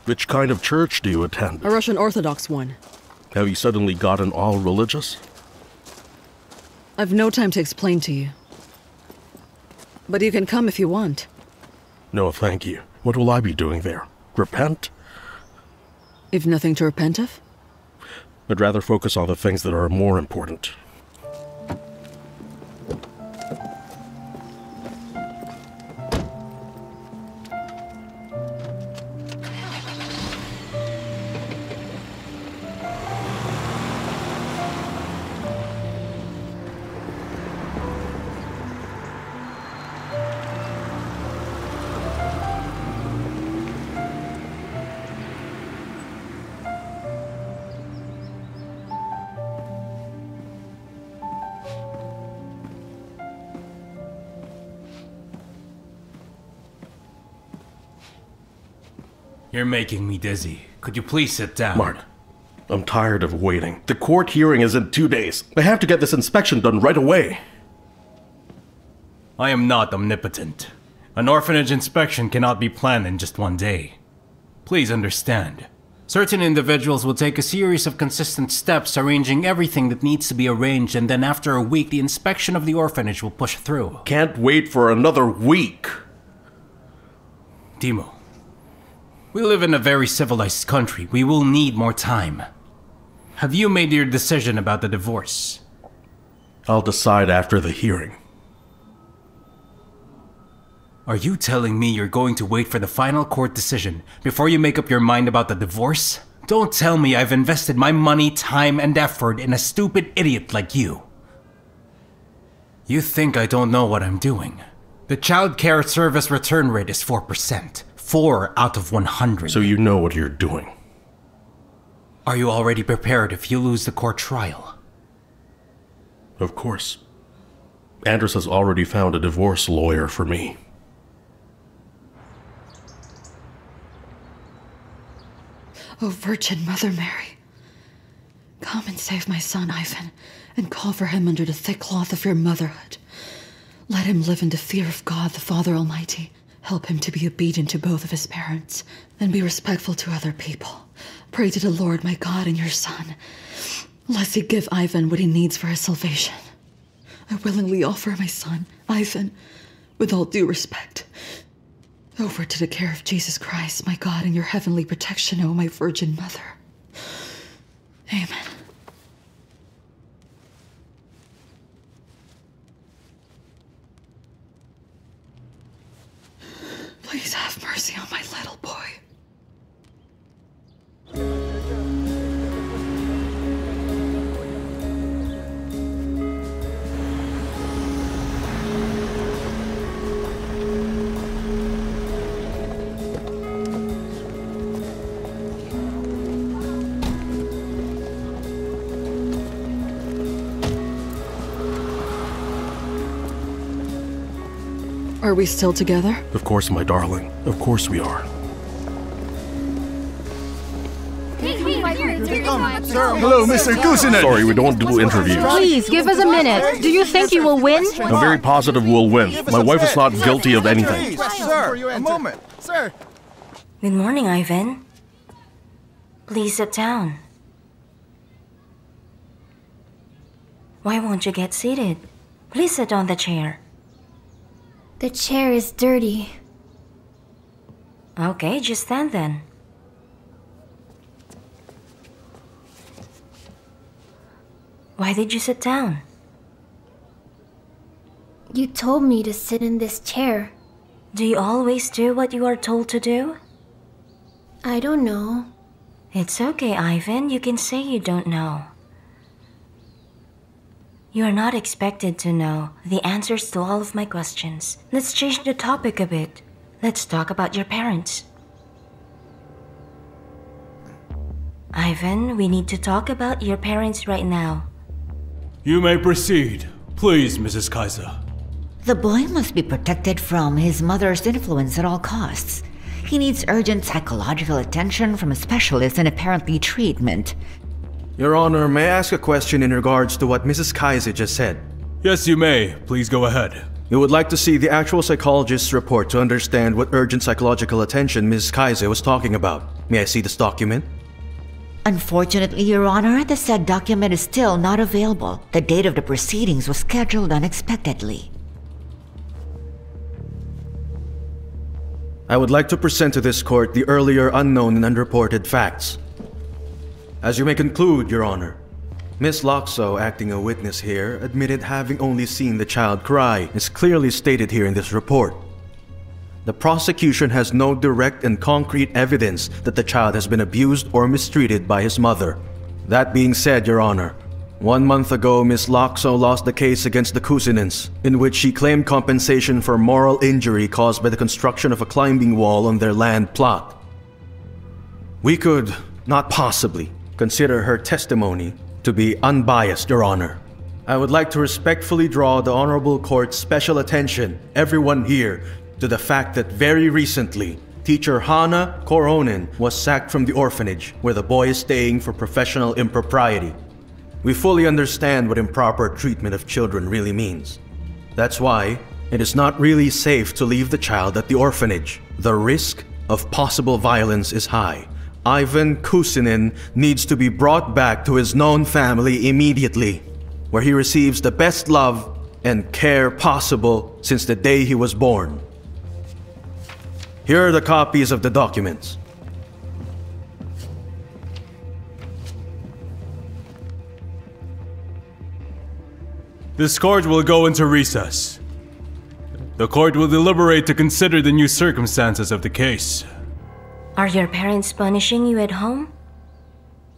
Which kind of church do you attend? A Russian Orthodox one. Have you suddenly gotten all religious? I've no time to explain to you. But you can come if you want. No, thank you. What will I be doing there? Repent? You've nothing to repent of? I'd rather focus on the things that are more important. You're making me dizzy. Could you please sit down? Mark, I'm tired of waiting. The court hearing is in 2 days. I have to get this inspection done right away. I am not omnipotent. An orphanage inspection cannot be planned in just 1 day. Please understand. Certain individuals will take a series of consistent steps arranging everything that needs to be arranged, and then after a week the inspection of the orphanage will push through. Can't wait for another week. Timo, we live in a very civilized country. We will need more time. Have you made your decision about the divorce? I'll decide after the hearing. Are you telling me you're going to wait for the final court decision before you make up your mind about the divorce? Don't tell me I've invested my money, time, and effort in a stupid idiot like you. You think I don't know what I'm doing. The child care service return rate is 4%. 4 out of 100. So you know what you're doing. Are you already prepared if you lose the court trial? Of course. Andres has already found a divorce lawyer for me. O Virgin Mother Mary, come and save my son Ivan, and call for him under the thick cloth of your motherhood. Let him live in the fear of God, the Father Almighty. Help him to be obedient to both of his parents, and be respectful to other people. Pray to the Lord, my God, and your Son, lest he give Ivan what he needs for his salvation. I willingly offer my son, Ivan, with all due respect, over to the care of Jesus Christ, my God, and your heavenly protection, O my Virgin Mother. Amen. Please have mercy on my little boy. Are we still together? Of course, my darling. Of course we are. Hello, Mr. Kusinen. Sorry, we don't do interviews. Please, give us a minute. Do you think you will win? I'm very positive we'll win. My wife is not guilty of anything. Sir, a moment. Sir. Good morning, Ivan. Please sit down. Why won't you get seated? Please sit on the chair. The chair is dirty. Okay, just stand then. Why did you sit down? You told me to sit in this chair. Do you always do what you are told to do? I don't know. It's okay, Ivan. You can say you don't know. You are not expected to know the answers to all of my questions. Let's change the topic a bit. Let's talk about your parents. Ivan, we need to talk about your parents right now. You may proceed. Please, Mrs. Kaiser. The boy must be protected from his mother's influence at all costs. He needs urgent psychological attention from a specialist and apparently treatment. Your Honor, may I ask a question in regards to what Mrs. Kaiser just said? Yes, you may. Please go ahead. We would like to see the actual psychologist's report to understand what urgent psychological attention Mrs. Kaiser was talking about. May I see this document? Unfortunately, Your Honor, the said document is still not available. The date of the proceedings was scheduled unexpectedly. I would like to present to this court the earlier unknown and unreported facts. As you may conclude, Your Honor, Miss Loxo, acting a witness here, admitted having only seen the child cry, as clearly stated here in this report. The prosecution has no direct and concrete evidence that the child has been abused or mistreated by his mother. That being said, Your Honor, 1 month ago, Miss Loxo lost the case against the Kusinins, in which she claimed compensation for moral injury caused by the construction of a climbing wall on their land plot. We could not possibly consider her testimony to be unbiased, Your Honor. I would like to respectfully draw the Honorable Court's special attention, everyone here, to the fact that very recently, teacher Hana Koronen was sacked from the orphanage where the boy is staying for professional impropriety. We fully understand what improper treatment of children really means. That's why it is not really safe to leave the child at the orphanage. The risk of possible violence is high. Ivan Kusinin needs to be brought back to his known family immediately, where he receives the best love and care possible since the day he was born. Here are the copies of the documents. This court will go into recess. The court will deliberate to consider the new circumstances of the case. Are your parents punishing you at home?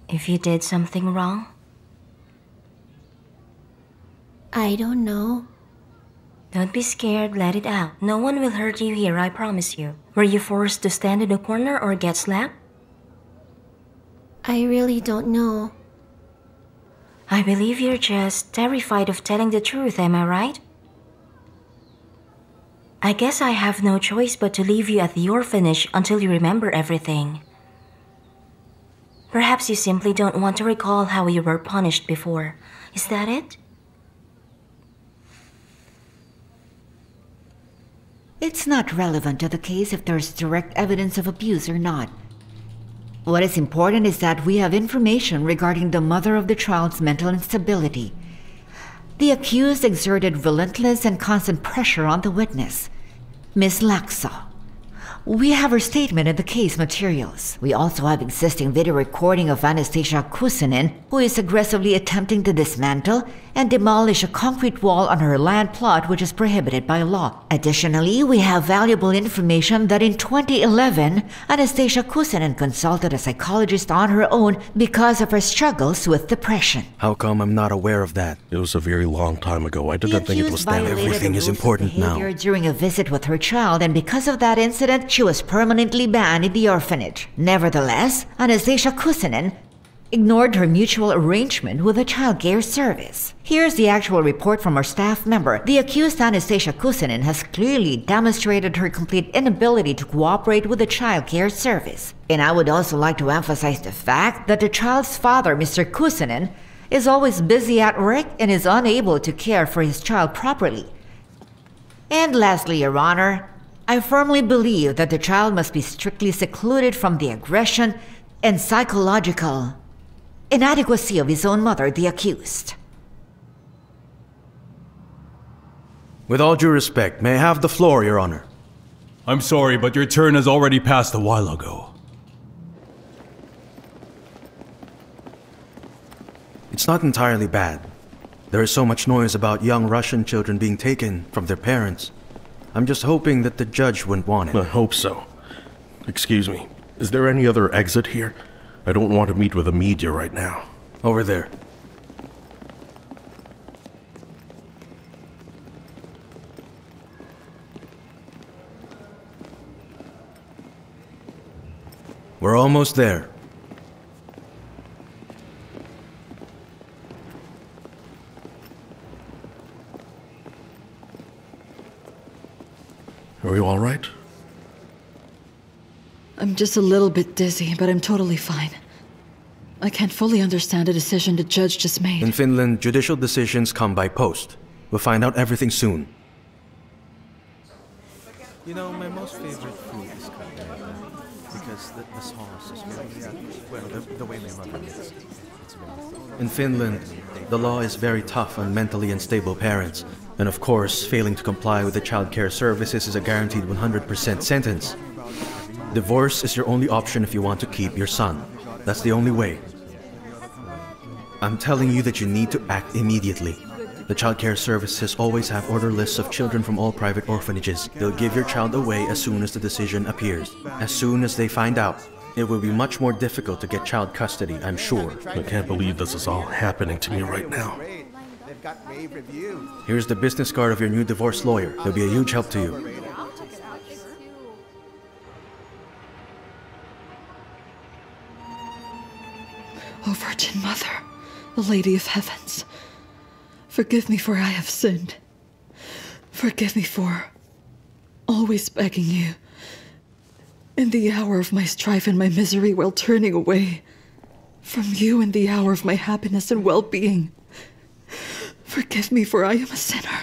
If you did something wrong? I don't know. Don't be scared, let it out. No one will hurt you here, I promise you. Were you forced to stand in a corner or get slapped? I really don't know. I believe you're just terrified of telling the truth, am I right? I guess I have no choice but to leave you at the orphanage until you remember everything. Perhaps you simply don't want to recall how you were punished before. Is that it? It's not relevant to the case if there's direct evidence of abuse or not. What is important is that we have information regarding the mother of the child's mental instability. The accused exerted relentless and constant pressure on the witness, Miss Loxo. We have her statement in the case materials. We also have existing video recording of Anastasia Kusinin, who is aggressively attempting to dismantle and demolish a concrete wall on her land plot which is prohibited by law. Additionally, we have valuable information that in 2011, Anastasia Kusinin consulted a psychologist on her own because of her struggles with depression. How come I'm not aware of that? It was a very long time ago. I didn't think it was that. Everything is important now. During a visit with her child, and because of that incident, she was permanently banned in the orphanage. Nevertheless, Anastasia Kusinin ignored her mutual arrangement with the child care service. Here's the actual report from our staff member. The accused Anastasia Kusinin has clearly demonstrated her complete inability to cooperate with the child care service. And I would also like to emphasize the fact that the child's father, Mr. Kusinin, is always busy at work and is unable to care for his child properly. And lastly, Your Honor, I firmly believe that the child must be strictly secluded from the aggression and psychological inadequacy of his own mother, the accused. With all due respect, may I have the floor, Your Honor? I'm sorry, but your turn has already passed a while ago. It's not entirely bad. There is so much noise about young Russian children being taken from their parents. I'm just hoping that the judge wouldn't want it. I hope so. Excuse me. Is there any other exit here? I don't want to meet with the media right now. Over there. We're almost there. Are you all right? I'm just a little bit dizzy, but I'm totally fine. I can't fully understand a decision the judge just made. In Finland, judicial decisions come by post. We'll find out everything soon. You know, my most favorite food is because this house is very... In Finland, the law is very tough on mentally unstable parents. And of course, failing to comply with the child care services is a guaranteed 100% sentence. Divorce is your only option if you want to keep your son. That's the only way. I'm telling you that you need to act immediately. The child care services always have order lists of children from all private orphanages. They'll give your child away as soon as the decision appears. As soon as they find out, it will be much more difficult to get child custody, I'm sure. I can't believe this is all happening to me right now. Here's the business card of your new divorce lawyer. They'll be a huge help to you. O Virgin Mother, the Lady of Heavens, forgive me for I have sinned. Forgive me for always begging you in the hour of my strife and my misery while turning away from you in the hour of my happiness and well-being. Forgive me for I am a sinner.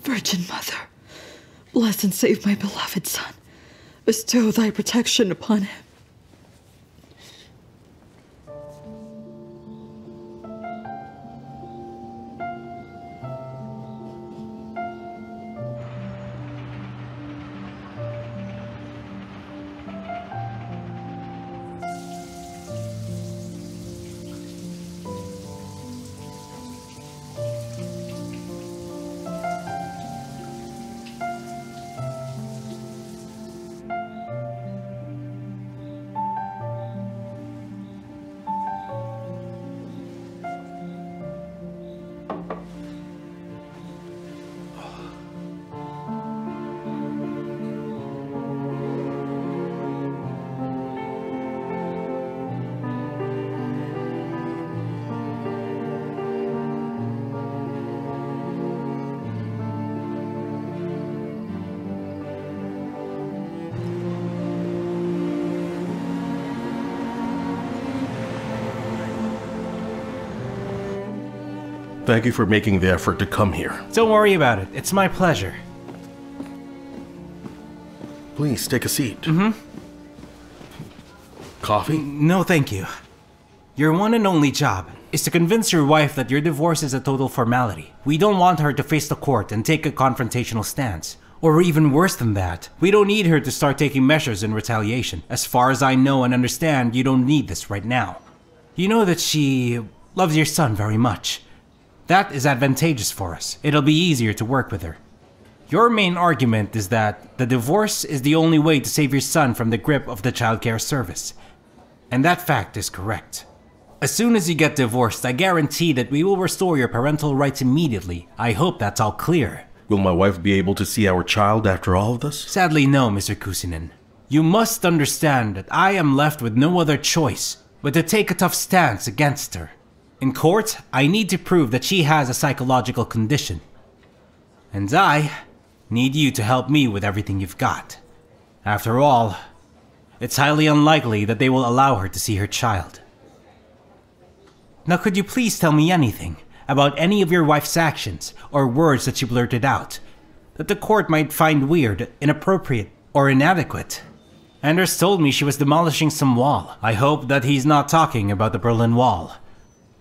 Virgin Mother, bless and save my beloved son. Bestow thy protection upon him. Thank you for making the effort to come here. Don't worry about it. It's my pleasure. Please, take a seat. Coffee? No, thank you. Your one and only job is to convince your wife that your divorce is a total formality. We don't want her to face the court and take a confrontational stance. Or even worse than that, we don't need her to start taking measures in retaliation. As far as I know and understand, you don't need this right now. You know that she loves your son very much. That is advantageous for us. It'll be easier to work with her. Your main argument is that the divorce is the only way to save your son from the grip of the child care service. And that fact is correct. As soon as you get divorced, I guarantee that we will restore your parental rights immediately. I hope that's all clear. Will my wife be able to see our child after all of this? Sadly, no, Mr. Kusinen. You must understand that I am left with no other choice but to take a tough stance against her. In court, I need to prove that she has a psychological condition. And I need you to help me with everything you've got. After all, it's highly unlikely that they will allow her to see her child. Now could you please tell me anything about any of your wife's actions or words that she blurted out that the court might find weird, inappropriate, or inadequate? Anders told me she was demolishing some wall. I hope that he's not talking about the Berlin Wall.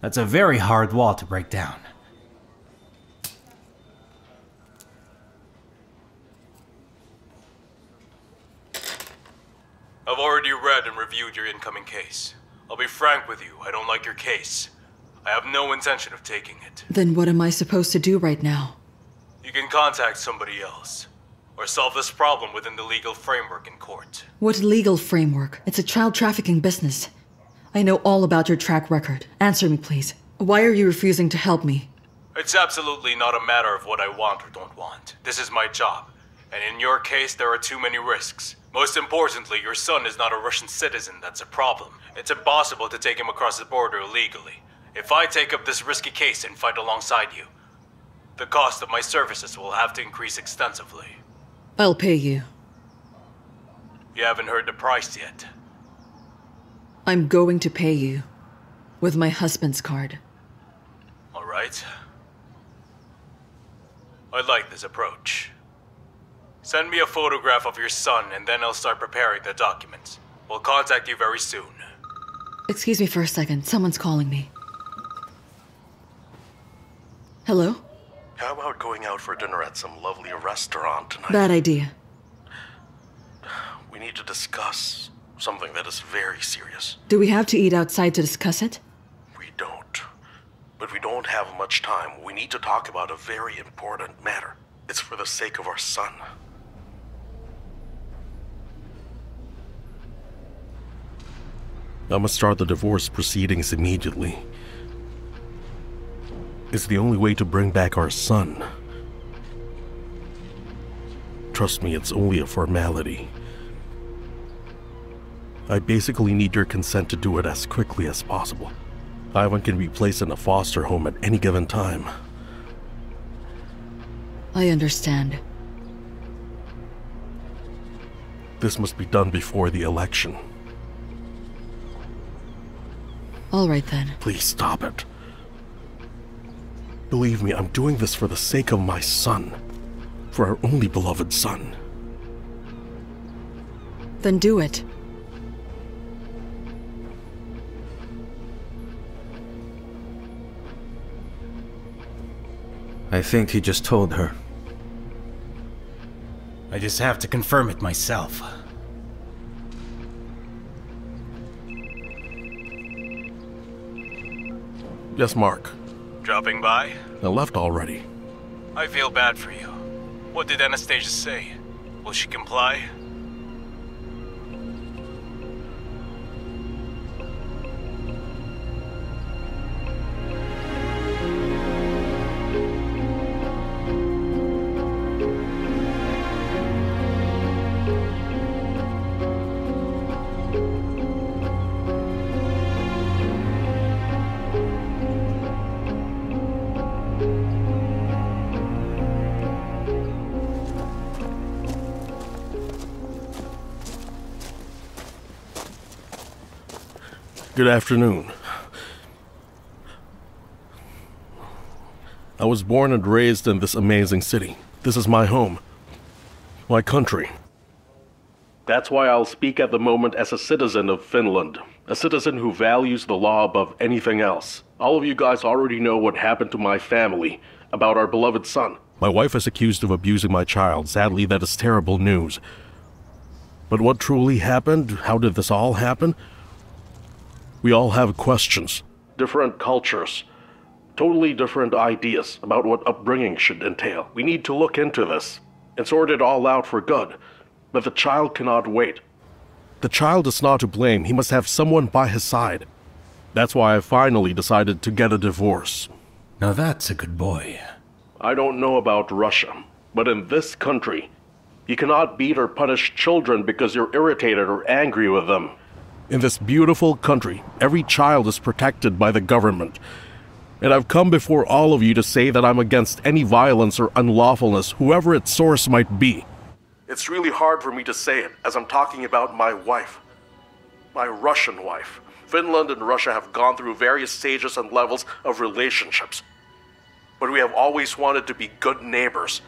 That's a very hard wall to break down. I've already read and reviewed your incoming case. I'll be frank with you, I don't like your case. I have no intention of taking it. Then what am I supposed to do right now? You can contact somebody else, or solve this problem within the legal framework in court. What legal framework? It's a child trafficking business. I know all about your track record. Answer me, please. Why are you refusing to help me? It's absolutely not a matter of what I want or don't want. This is my job. And in your case, there are too many risks. Most importantly, your son is not a Russian citizen. That's a problem. It's impossible to take him across the border illegally. If I take up this risky case and fight alongside you, the cost of my services will have to increase extensively. I'll pay you. You haven't heard the price yet. I'm going to pay you. With my husband's card. right? I like this approach. Send me a photograph of your son and then I'll start preparing the documents. We'll contact you very soon. Excuse me for a second. Someone's calling me. Hello? How about going out for dinner at some lovely restaurant tonight? Bad idea. We need to discuss something that is very serious. Do we have to eat outside to discuss it? We don't. But we don't have much time. We need to talk about a very important matter. It's for the sake of our son. I must start the divorce proceedings immediately. It's the only way to bring back our son. Trust me, it's only a formality. I basically need your consent to do it as quickly as possible. Ivan can be placed in a foster home at any given time. I understand. This must be done before the election. All right then. Please stop it. Believe me, I'm doing this for the sake of my son. For our only beloved son. Then do it. I think he just told her. I just have to confirm it myself. Yes, Mark. Dropping by? I left already. I feel bad for you. What did Anastasia say? Will she comply? Good afternoon. I was born and raised in this amazing city. This is my home. My country. That's why I'll speak at the moment as a citizen of Finland. A citizen who values the law above anything else. All of you guys already know what happened to my family, about our beloved son. My wife is accused of abusing my child. Sadly, that is terrible news. But what truly happened? How did this all happen? We all have questions. Different cultures. Totally different ideas about what upbringing should entail. We need to look into this and sort it all out for good. But the child cannot wait. The child is not to blame. He must have someone by his side. That's why I finally decided to get a divorce. Now that's a good boy. I don't know about Russia, but in this country, you cannot beat or punish children because you're irritated or angry with them. In this beautiful country, every child is protected by the government. And I've come before all of you to say that I'm against any violence or unlawfulness, whoever its source might be. It's really hard for me to say it, as I'm talking about my wife. My Russian wife. Finland and Russia have gone through various stages and levels of relationships. But we have always wanted to be good neighbors.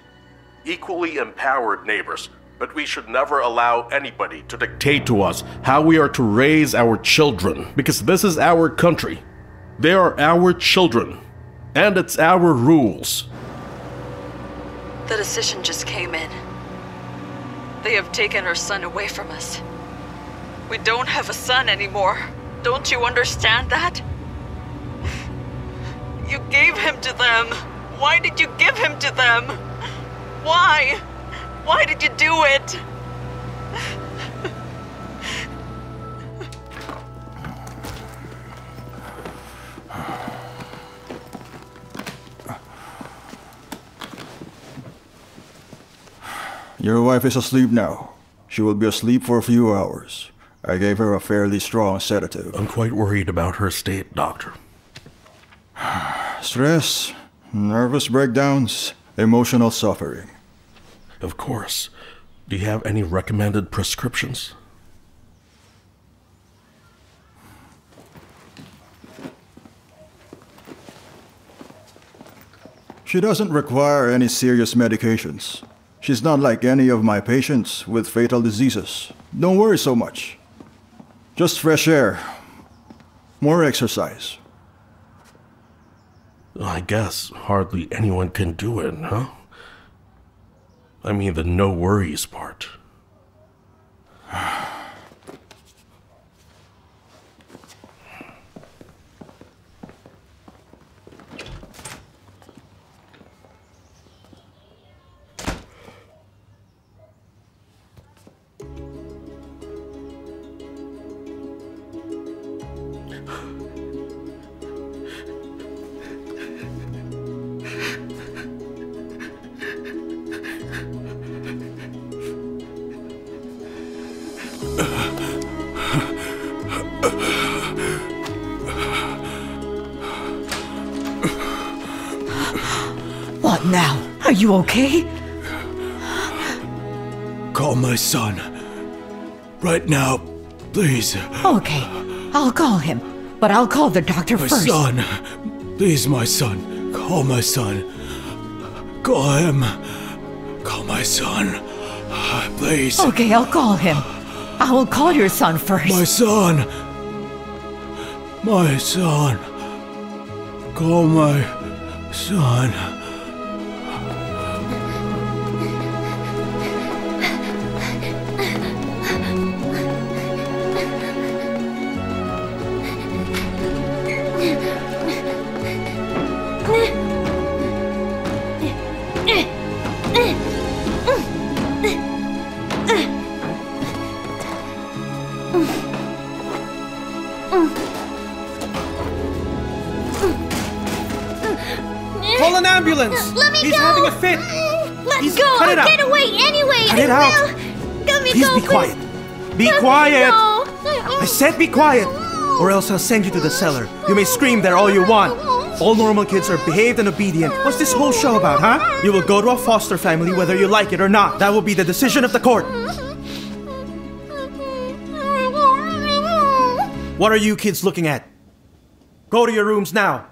Equally empowered neighbors. But we should never allow anybody to dictate to us how we are to raise our children, because this is our country. They are our children, and it's our rules. The decision just came in. They have taken our son away from us. We don't have a son anymore. Don't you understand that? You gave him to them. Why did you give him to them? Why? Why did you do it? Your wife is asleep now. She will be asleep for a few hours. I gave her a fairly strong sedative. I'm quite worried about her state, Doctor. Stress, nervous breakdowns, emotional suffering. Of course. Do you have any recommended prescriptions? She doesn't require any serious medications. She's not like any of my patients with fatal diseases. Don't worry so much. Just fresh air. More exercise. I guess hardly anyone can do it, huh? I mean the no worries part. What now? Are you okay? Call my son. Right now, please. Okay, I'll call him. But I'll call the doctor My first. son. Please, my son. Call my son. Call him. Call my son. Please. Okay, I'll call him. I will call your son first. My son. My son. Call my son. Call an ambulance! Let me He's go! having a fit! Let's go! Cut it I'll out. get away anyway! Cut it out! Let me Please go! be quiet! Be Let me quiet! go. I said be quiet! Or else I'll send you to the cellar. You may scream there all you want. All normal kids are behaved and obedient. What's this whole show about, huh? You will go to a foster family whether you like it or not. That will be the decision of the court. What are you kids looking at? Go to your rooms now.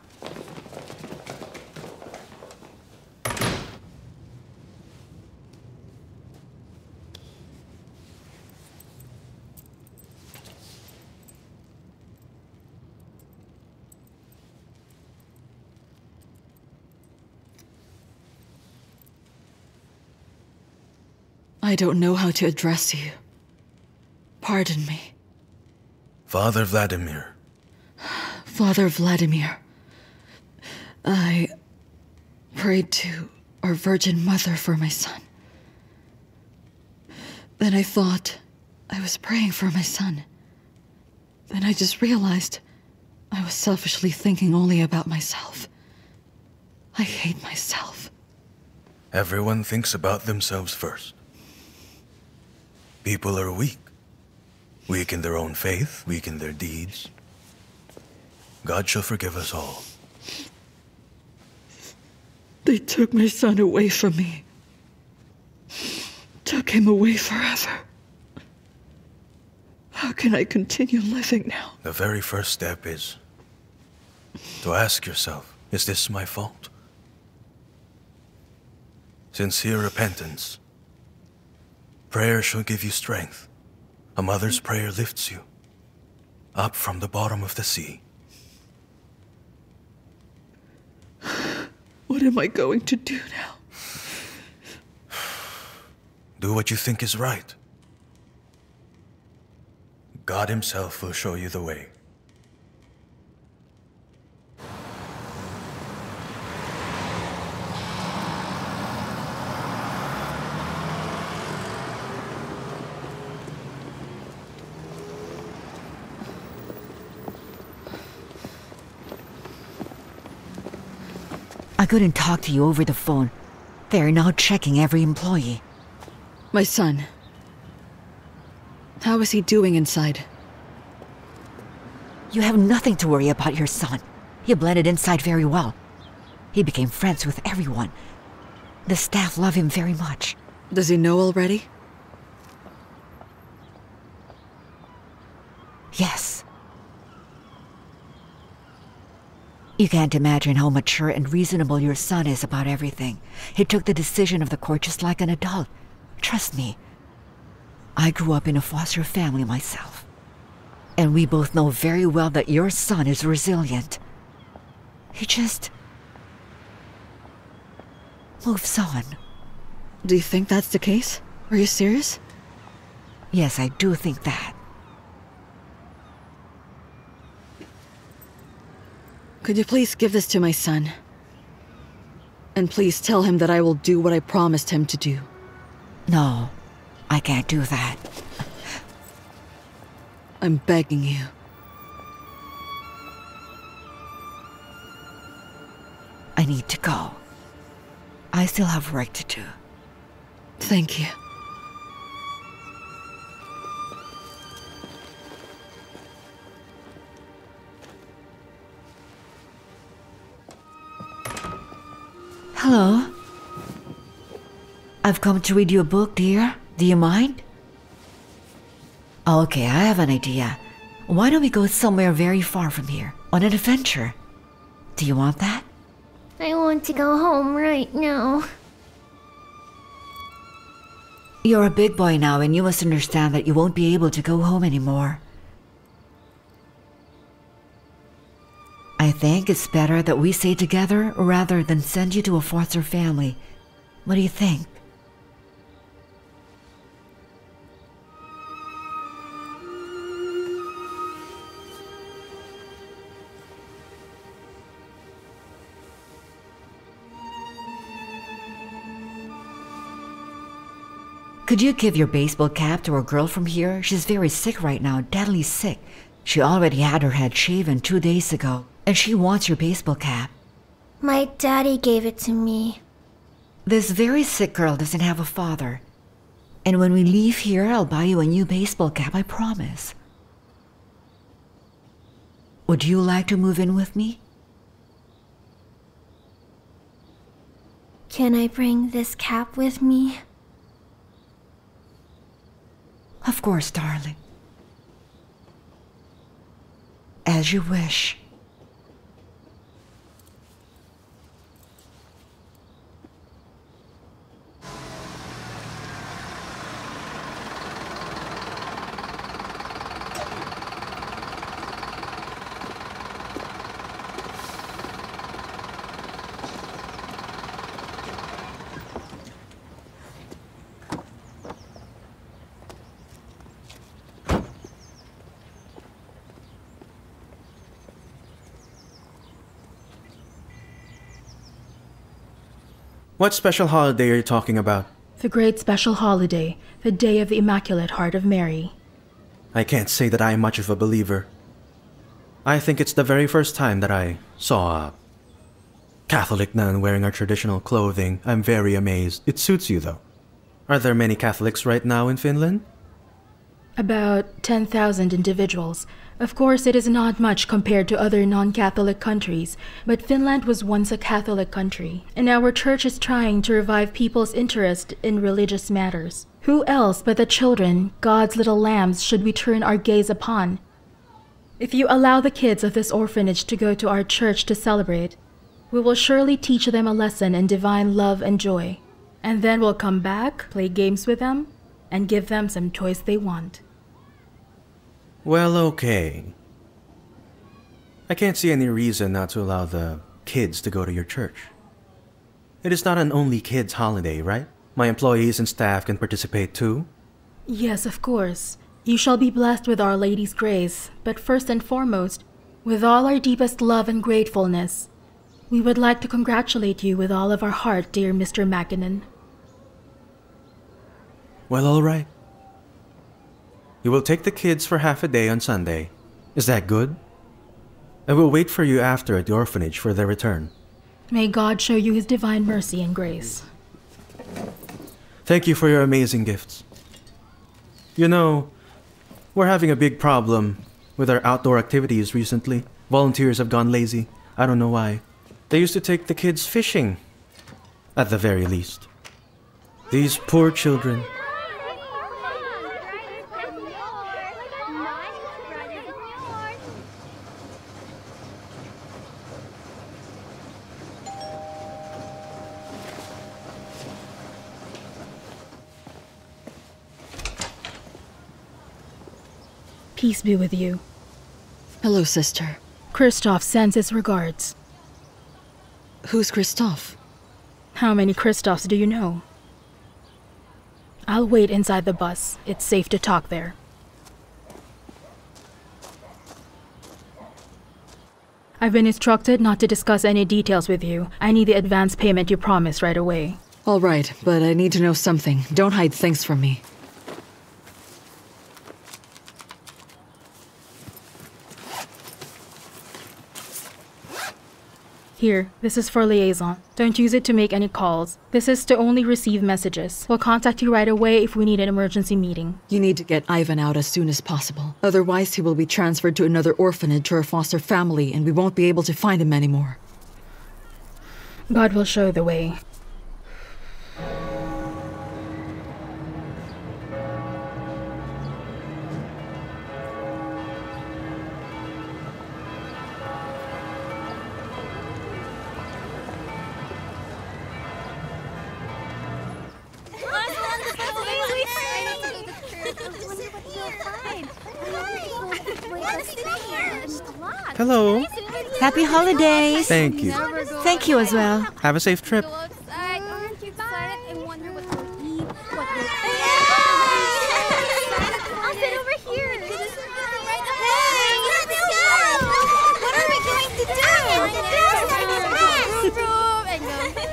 I don't know how to address you. Pardon me. Father Vladimir. Father Vladimir. I prayed to our Virgin Mother for my son. Then I thought I was praying for my son. Then I just realized I was selfishly thinking only about myself. I hate myself. Everyone thinks about themselves first. People are weak. Weak in their own faith, weak in their deeds. God shall forgive us all. They took my son away from me. Took him away forever. How can I continue living now? The very first step is to ask yourself, is this my fault? Sincere repentance. Prayer shall give you strength. A mother's prayer lifts you up from the bottom of the sea. What am I going to do now? Do what you think is right. God Himself will show you the way. I couldn't talk to you over the phone. They are now checking every employee. My son. How is he doing inside? You have nothing to worry about your son. He blended inside very well. He became friends with everyone. The staff love him very much. Does he know already? Yes. You can't imagine how mature and reasonable your son is about everything. He took the decision of the court just like an adult. Trust me. I grew up in a foster family myself. And we both know very well that your son is resilient. He just moves on. Do you think that's the case? Are you serious? Yes, I do think that. Could you please give this to my son? And please tell him that I will do what I promised him to do. No, I can't do that. I'm begging you. I need to go. I still have work to do. Thank you. Hello. I've come to read you a book, dear. Do you mind? Okay, I have an idea. Why don't we go somewhere very far from here, on an adventure? Do you want that? I want to go home right now. You're a big boy now, and you must understand that you won't be able to go home anymore. I think it's better that we stay together rather than send you to a foster family. What do you think? Could you give your baseball cap to a girl from here? She's very sick right now, deadly sick. She already had her head shaven 2 days ago, and she wants your baseball cap. My daddy gave it to me. This very sick girl doesn't have a father. And when we leave here, I'll buy you a new baseball cap, I promise. Would you like to move in with me? Can I bring this cap with me? Of course, darling. As you wish. What special holiday are you talking about? The great special holiday, the Day of the Immaculate Heart of Mary. I can't say that I am much of a believer. I think it's the very first time that I saw a Catholic nun wearing our traditional clothing. I'm very amazed. It suits you, though. Are there many Catholics right now in Finland? About 10,000 individuals. Of course, it is not much compared to other non-Catholic countries, but Finland was once a Catholic country, and our church is trying to revive people's interest in religious matters. Who else but the children, God's little lambs, should we turn our gaze upon? If you allow the kids of this orphanage to go to our church to celebrate, we will surely teach them a lesson in divine love and joy, and then we'll come back, play games with them, and give them some toys they want. Well, okay. I can't see any reason not to allow the kids to go to your church. It is not an only kids' holiday, right? My employees and staff can participate too? Yes, of course. You shall be blessed with Our Lady's grace, but first and foremost, with all our deepest love and gratefulness, we would like to congratulate you with all of our heart, dear Mr. Mackinnon. Well, all right. You will take the kids for half a day on Sunday. Is that good? I will wait for you after at the orphanage for their return. May God show you his divine mercy and grace. Thank you for your amazing gifts. You know, we're having a big problem with our outdoor activities recently. Volunteers have gone lazy. I don't know why. They used to take the kids fishing, at the very least. These poor children. Peace be with you. Hello, sister. Christoph sends his regards. Who's Christoph? How many Christophs do you know? I'll wait inside the bus. It's safe to talk there. I've been instructed not to discuss any details with you. I need the advance payment you promised right away. All right, but I need to know something. Don't hide things from me. Here, this is for liaison. Don't use it to make any calls. This is to only receive messages. We'll contact you right away if we need an emergency meeting. You need to get Ivan out as soon as possible. Otherwise, he will be transferred to another orphanage or a foster family, and we won't be able to find him anymore. God will show the way. Hello. Happy holidays. Thank you. Thank you as well. Have a safe trip.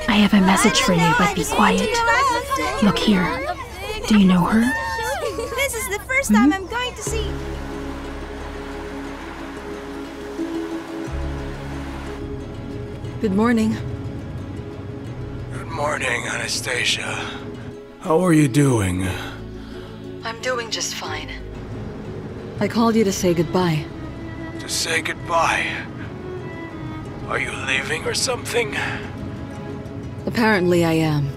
I have a message for you, but be quiet. Look here. Do you know her? This is the first time I'm going to see. Good morning. Good morning, Anastasia. How are you doing? I'm doing just fine. I called you to say goodbye. To say goodbye? Are you leaving or something? Apparently I am.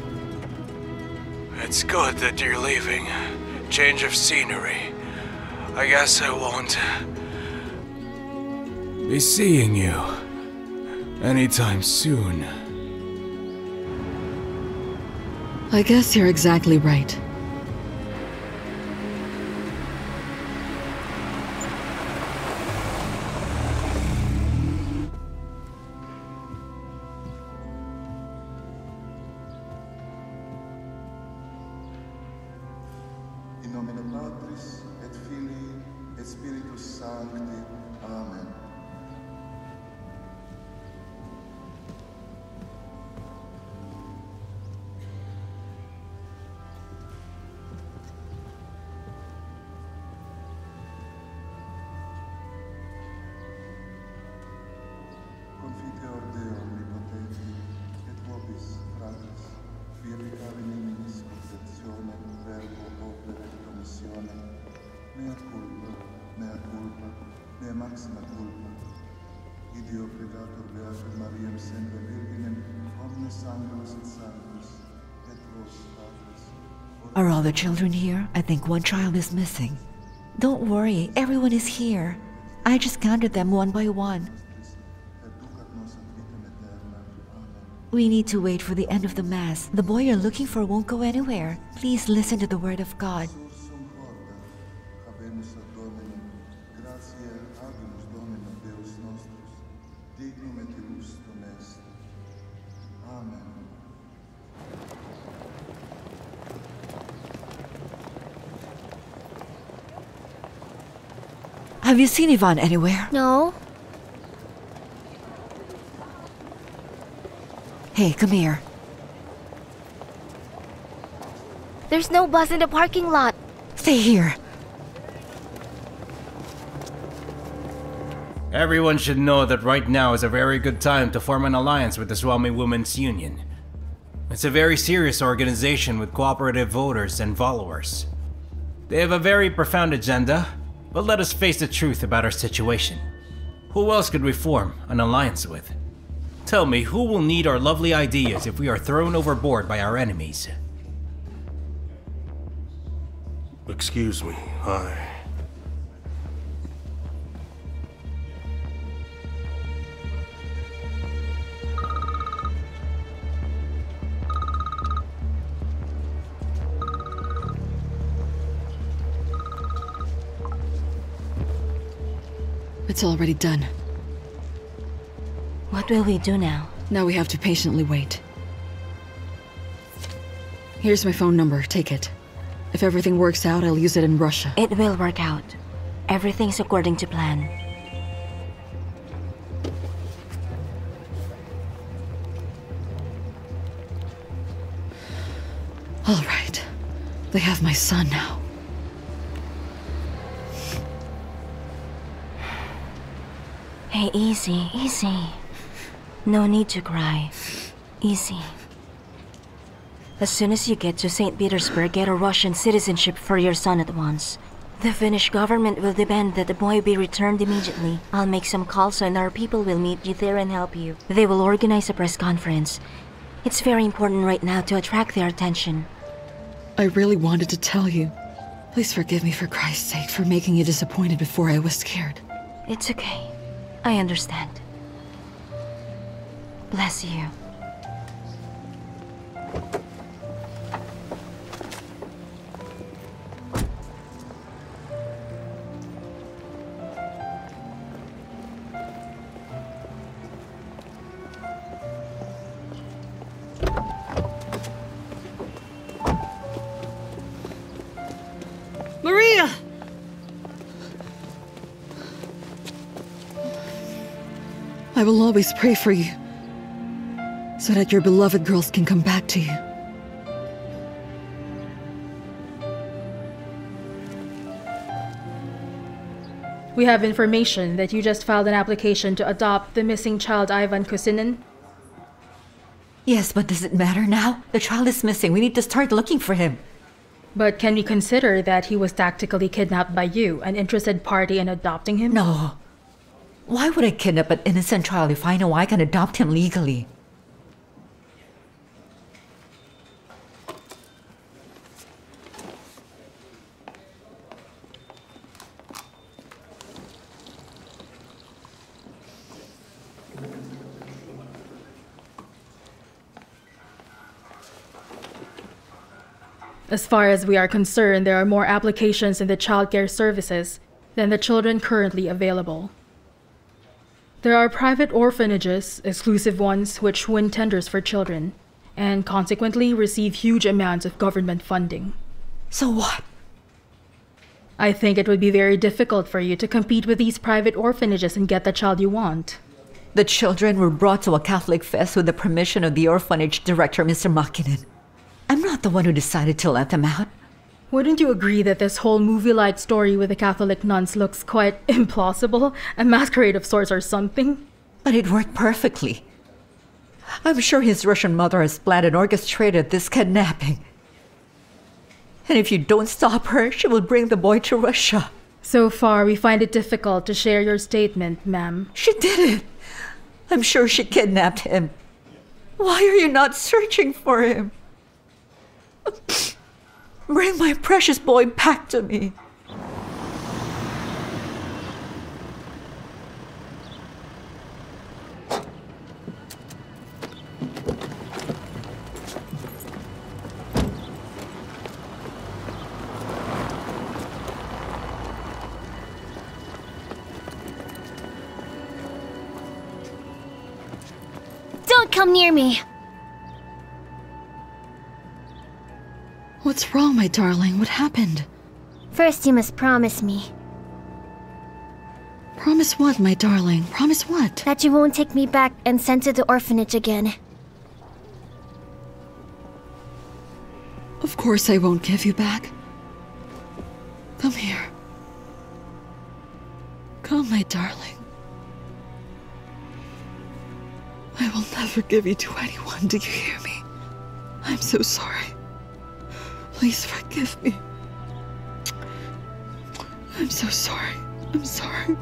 It's good that you're leaving. Change of scenery. I guess I won't be seeing you anytime soon. I guess you're exactly right. In nomine Patris et Filii et Spiritus Sancti. Amen. Confiteor Deo omnipotenti, et vobis, fratres, fierica veniminis conceptionem verbo opere commissione, mea culpa, mea maxima culpa. Ideo pregator Beatum Mariam semper Virginem, omnes angelos et sanctus, et vos, fratres. Are all the children here? I think one child is missing. Don't worry, everyone is here. I just counted them one by one. We need to wait for the end of the Mass. The boy you're looking for won't go anywhere. Please listen to the word of God. Habemus ad Dominum, gratiae agimus Dominum Deus nostrum, dignum et illustum est. Amen. Have you seen Ivan anywhere? No. Hey, come here. There's no bus in the parking lot. Stay here. Everyone should know that right now is a very good time to form an alliance with the Swami Women's Union. It's a very serious organization with cooperative voters and followers. They have a very profound agenda, but let us face the truth about our situation. Who else could we form an alliance with? Tell me, who will need our lovely ideas if we are thrown overboard by our enemies? Excuse me, It's already done. What will we do now? Now we have to patiently wait. Here's my phone number. Take it. If everything works out, I'll use it in Russia. It will work out. Everything's according to plan. All right. They have my son now. Hey, easy, easy. No need to cry. Easy. As soon as you get to St. Petersburg, get a Russian citizenship for your son at once. The Finnish government will demand that the boy be returned immediately. I'll make some calls and our people will meet you there and help you. They will organize a press conference. It's very important right now to attract their attention. I really wanted to tell you. Please forgive me for Christ's sake for making you disappointed before I was scared. It's okay. I understand. Bless you. Maria! I will always pray for you, so that your beloved girls can come back to you. We have information that you just filed an application to adopt the missing child Ivan Kusinin. Yes, but does it matter now? The child is missing. We need to start looking for him. But can we consider that he was tactically kidnapped by you, an interested party in adopting him? No. Why would I kidnap an innocent child if I know I can adopt him legally? As far as we are concerned, there are more applications in the child care services than the children currently available. There are private orphanages, exclusive ones, which win tenders for children, and consequently receive huge amounts of government funding. So what? I think it would be very difficult for you to compete with these private orphanages and get the child you want. The children were brought to a Catholic fest with the permission of the orphanage director, Mr. Makinen. I'm not the one who decided to let them out. Wouldn't you agree that this whole movie-like story with the Catholic nuns looks quite implausible? A masquerade of sorts or something? But it worked perfectly. I'm sure his Russian mother has planned and orchestrated this kidnapping. And if you don't stop her, she will bring the boy to Russia. So far, we find it difficult to share your statement, ma'am. She did it. I'm sure she kidnapped him. Why are you not searching for him? Bring my precious boy back to me. Don't come near me! What's wrong, my darling? What happened? First, you must promise me. Promise what, my darling? Promise what? That you won't take me back and send to the orphanage again. Of course I won't give you back. Come here. Come, my darling. I will never give you to anyone, do you hear me? I'm so sorry. Please forgive me. I'm so sorry. I'm sorry.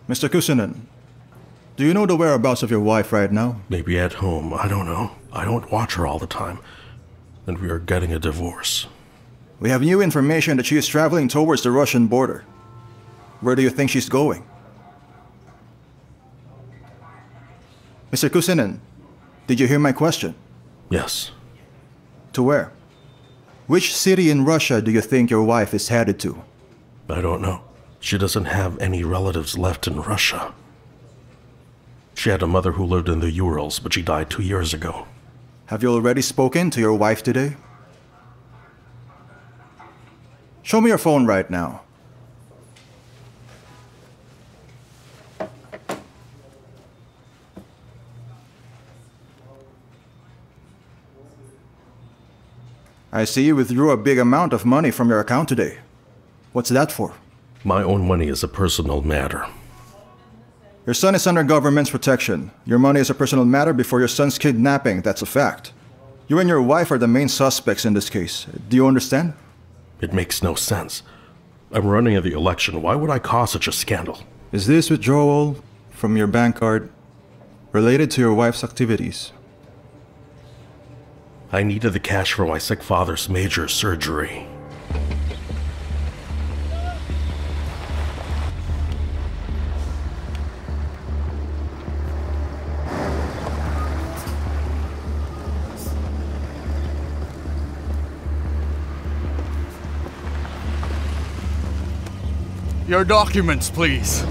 Mr. Kusinen, do you know the whereabouts of your wife right now? Maybe at home, I don't know. I don't watch her all the time. And we are getting a divorce. We have new information that she is traveling towards the Russian border. Where do you think she's going? Mr. Kusinen, did you hear my question? Yes. To where? Which city in Russia do you think your wife is headed to? I don't know. She doesn't have any relatives left in Russia. She had a mother who lived in the Urals, but she died 2 years ago. Have you already spoken to your wife today? Show me your phone right now. I see you withdrew a big amount of money from your account today. What's that for? My own money is a personal matter. Your son is under government's protection. Your money is a personal matter before your son's kidnapping, that's a fact. You and your wife are the main suspects in this case. Do you understand? It makes no sense. I'm running the election. Why would I cause such a scandal? Is this withdrawal from your bank card related to your wife's activities? I needed the cash for my sick father's major surgery. Your documents, please.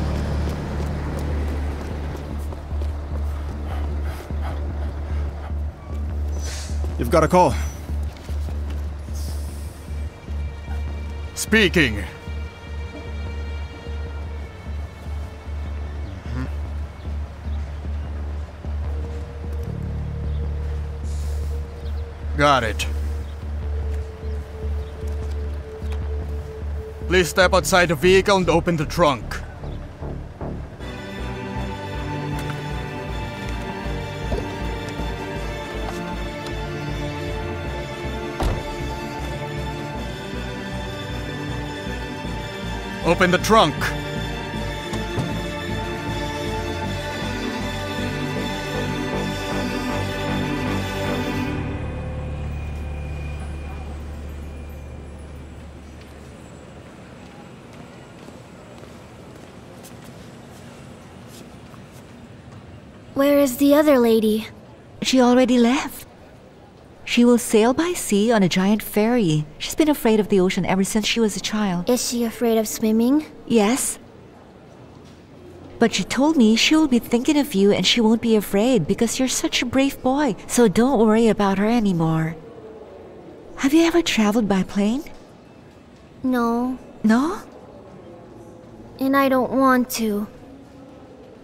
You've got a call. Speaking. Got it. Please step outside the vehicle and open the trunk. Open the trunk. Where is the other lady? She already left. She will sail by sea on a giant ferry. She's been afraid of the ocean ever since she was a child. Is she afraid of swimming? Yes. But she told me she will be thinking of you and she won't be afraid because you're such a brave boy. So don't worry about her anymore. Have you ever traveled by plane? No. No? And I don't want to.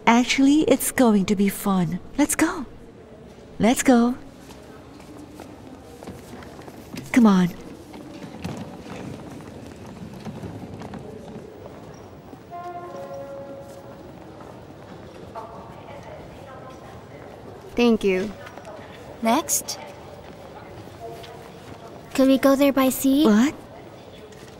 Actually, it's going to be fun. Let's go. Let's go. Come on. Thank you. Next? Could we go there by sea? What?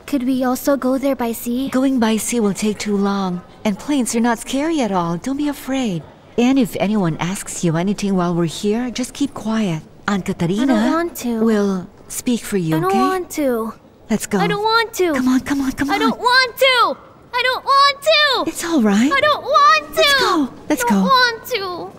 Could we also go there by sea? Going by sea will take too long. And planes are not scary at all. Don't be afraid. And if anyone asks you anything while we're here, just keep quiet. Aunt Katarina I don't want to. will speak for you, okay? I don't want to. Let's go. I don't want to. Come on, come on, come on. I don't want to. I don't want to. It's all right. I don't want to. Let's go. Let's I go. don't want to.